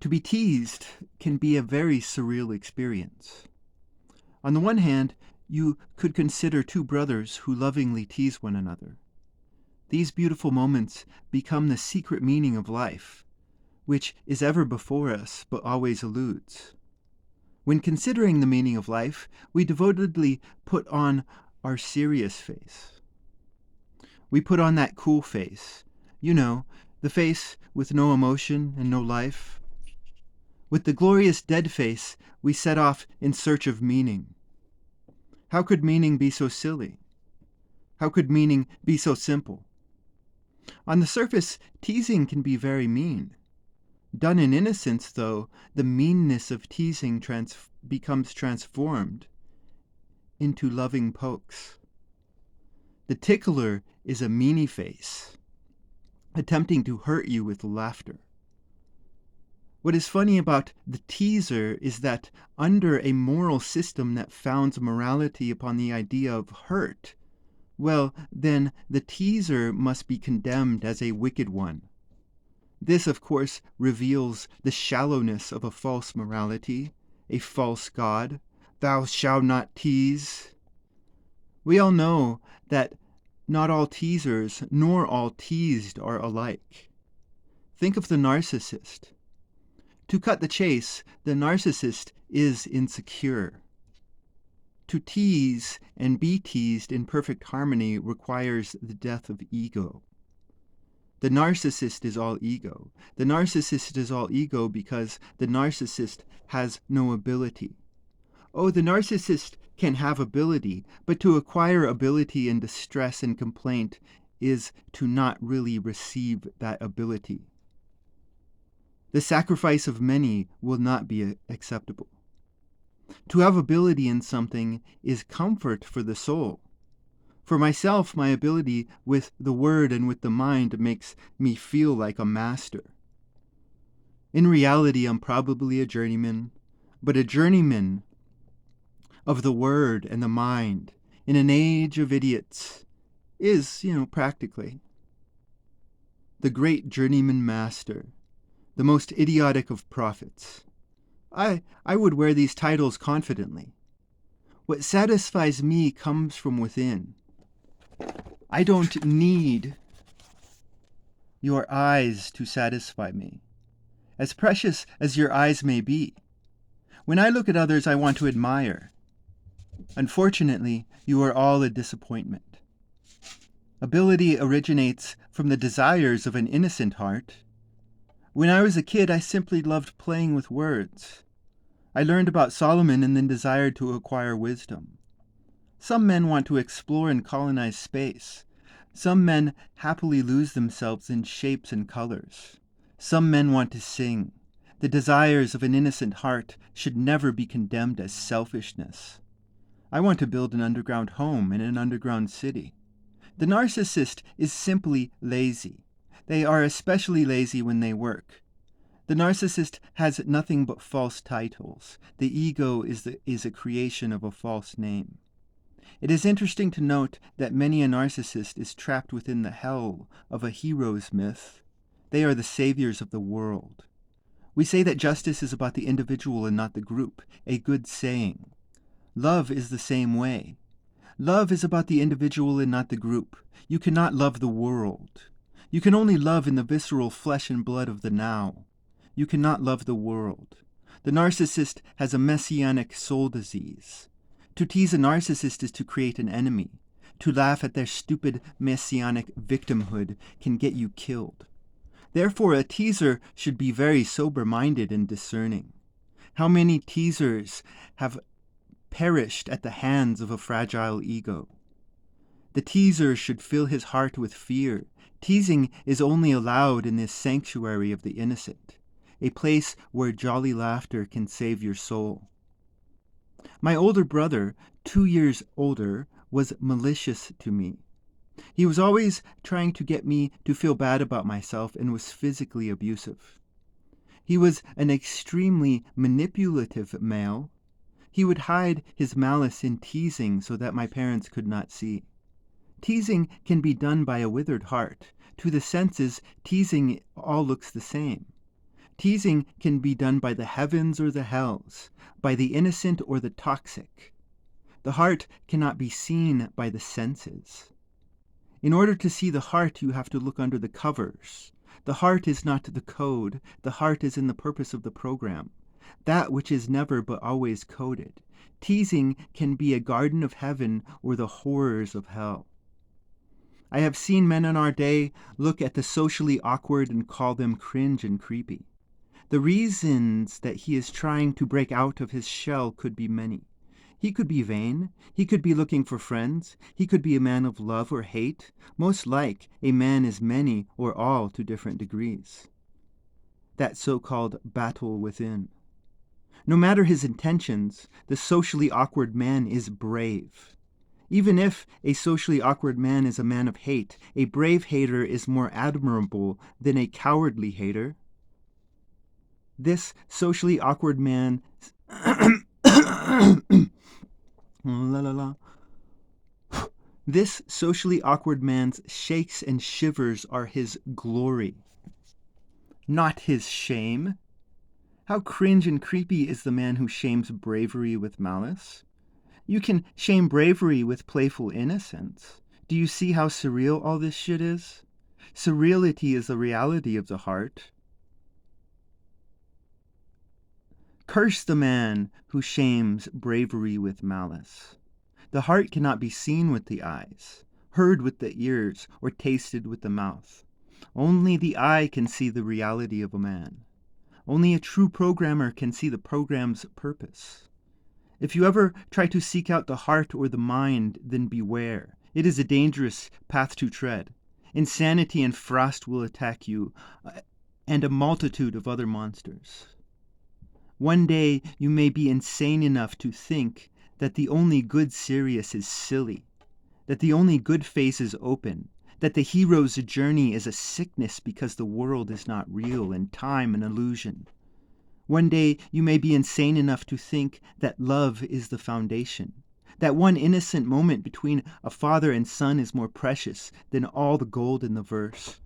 To be teased can be a very surreal experience. On the one hand, you could consider two brothers who lovingly tease one another. These beautiful moments become the secret meaning of life, which is ever before us but always eludes. When considering the meaning of life, we devotedly put on our serious face. We put on that cool face, the face with no emotion and no life. With the glorious dead face, we set off in search of meaning. How could meaning be so silly? How could meaning be so simple? On the surface, teasing can be very mean. Done in innocence, though, the meanness of teasing becomes transformed into loving pokes. The tickler is a meanie face, attempting to hurt you with laughter. What is funny about the teaser is that under a moral system that founds morality upon the idea of hurt, well, then the teaser must be condemned as a wicked one. This, of course, reveals the shallowness of a false morality, a false God. Thou shalt not tease. We all know that not all teasers nor all teased are alike. Think of the narcissist. To cut the chase, the narcissist is insecure. To tease and be teased in perfect harmony requires the death of ego. The narcissist is all ego. The narcissist is all ego because the narcissist has no ability. Oh, the narcissist can have ability, but to acquire ability in distress and complaint is to not really receive that ability. The sacrifice of many will not be acceptable. To have ability in something is comfort for the soul. For myself, my ability with the word and with the mind makes me feel like a master. In reality, I'm probably a journeyman, but a journeyman of the word and the mind in an age of idiots is, practically the great journeyman master, the most idiotic of prophets. I would wear these titles confidently. What satisfies me comes from within. I don't need your eyes to satisfy me, as precious as your eyes may be. When I look at others, I want to admire. Unfortunately, you are all a disappointment. Ability originates from the desires of an innocent heart. When I was a kid, I simply loved playing with words. I learned about Solomon and then desired to acquire wisdom. Some men want to explore and colonize space. Some men happily lose themselves in shapes and colors. Some men want to sing. The desires of an innocent heart should never be condemned as selfishness. I want to build an underground home in an underground city. The narcissist is simply lazy. They are especially lazy when they work. The narcissist has nothing but false titles. The ego is a creation of a false name. It is interesting to note that many a narcissist is trapped within the hell of a hero's myth. They are the saviors of the world. We say that justice is about the individual and not the group, a good saying. Love is the same way. Love is about the individual and not the group. You cannot love the world. You can only love in the visceral flesh and blood of the now. You cannot love the world. The narcissist has a messianic soul disease. To tease a narcissist is to create an enemy. To laugh at their stupid messianic victimhood can get you killed. Therefore, a teaser should be very sober-minded and discerning. How many teasers have perished at the hands of a fragile ego? The teaser should fill his heart with fear. Teasing is only allowed in this sanctuary of the innocent, a place where jolly laughter can save your soul. My older brother, 2 years older, was malicious to me. He was always trying to get me to feel bad about myself and was physically abusive. He was an extremely manipulative male. He would hide his malice in teasing so that my parents could not see. Teasing can be done by a withered heart. To the senses, teasing all looks the same. Teasing can be done by the heavens or the hells, by the innocent or the toxic. The heart cannot be seen by the senses. In order to see the heart, you have to look under the covers. The heart is not the code. The heart is in the purpose of the program, that which is never but always coded. Teasing can be a garden of heaven or the horrors of hell. I have seen men in our day look at the socially awkward and call them cringe and creepy. The reasons that he is trying to break out of his shell could be many. He could be vain. He could be looking for friends. He could be a man of love or hate. Most like, a man is many or all to different degrees. That so-called battle within. No matter his intentions, the socially awkward man is brave. Even if a socially awkward man is a man of hate, a brave hater is more admirable than a cowardly hater. This socially awkward man This socially awkward man's shakes and shivers are his glory, not his shame. How cringe and creepy is the man who shames bravery with malice? You can shame bravery with playful innocence. Do you see how surreal all this shit is? Surreality is the reality of the heart. Curse the man who shames bravery with malice. The heart cannot be seen with the eyes, heard with the ears, or tasted with the mouth. Only the eye can see the reality of a man. Only a true programmer can see the program's purpose. If you ever try to seek out the heart or the mind, then beware. It is a dangerous path to tread. Insanity and frost will attack you, and a multitude of other monsters. One day you may be insane enough to think that the only good Sirius is silly, that the only good face is open, that the hero's journey is a sickness because the world is not real and time an illusion. One day you may be insane enough to think that love is the foundation, that one innocent moment between a father and son is more precious than all the gold in the verse.